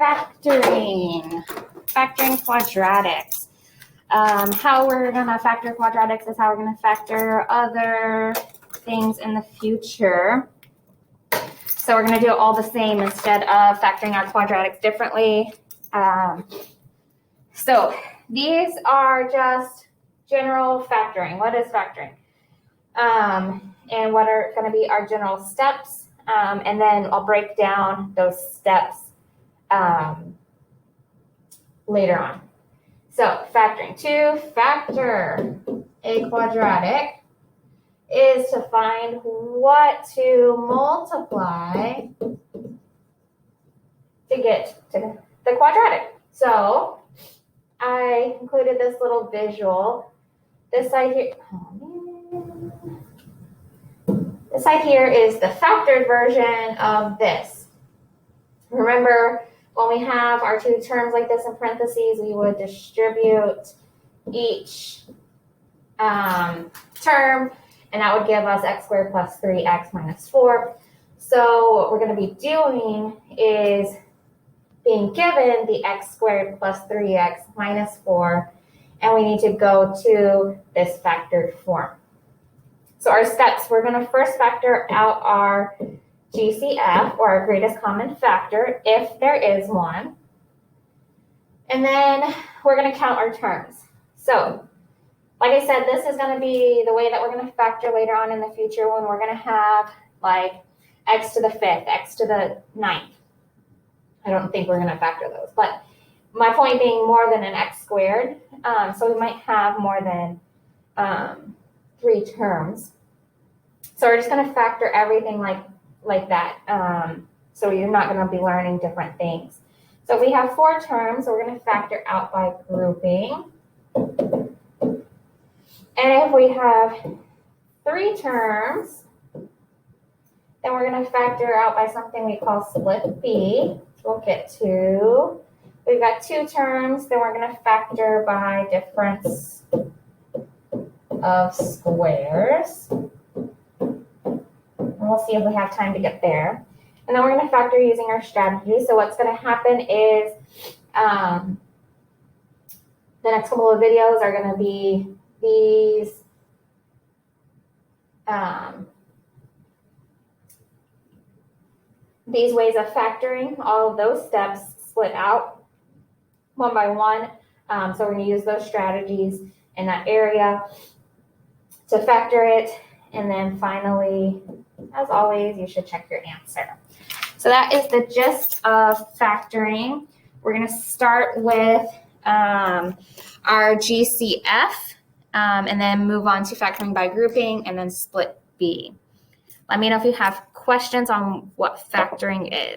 factoring quadratics. How we're going to factor quadratics is how we're going to factor other things in the future. So we're going to do it all the same instead of factoring our quadratics differently. So these are just general factoring. What is factoring? And what are going to be our general steps? And then I'll break down those steps later on. So factoring. To factor a quadratic is to find what to multiply to get to the quadratic. So I included this little visual. This side here, this side here is the factored version of this. Remember, when we have our two terms like this in parentheses, we would distribute each term, and that would give us x squared plus 3x minus 4. So what we're going to be doing is being given the x squared plus 3x minus 4, and we need to go to this factored form. So our steps, we're going to first factor out our GCF, or our greatest common factor, if there is one. And then we're going to count our terms. So, like I said, this is going to be the way that we're going to factor later on in the future when we're going to have like x to the 5th, x to the 9th. I don't think we're going to factor those. But my point being more than an x squared. So we might have more than 3 terms. So we're just going to factor everything like that. So you're not going to be learning different things. So if we have 4 terms, we're going to factor out by grouping. And if we have 3 terms, then we're going to factor out by something we call split B. We'll get to. We've got 2 terms, then we're going to factor by difference of squares. And we'll see if we have time to get there. And then we're going to factor using our strategy. So what's going to happen is the next couple of videos are going to be these ways of factoring. All of those steps split out one by one. So we're going to use those strategies in that area to factor it. And then finally, as always, you should check your answer. So that is the gist of factoring. We're going to start with our GCF and then move on to factoring by grouping and then split B. Let me know if you have questions on what factoring is.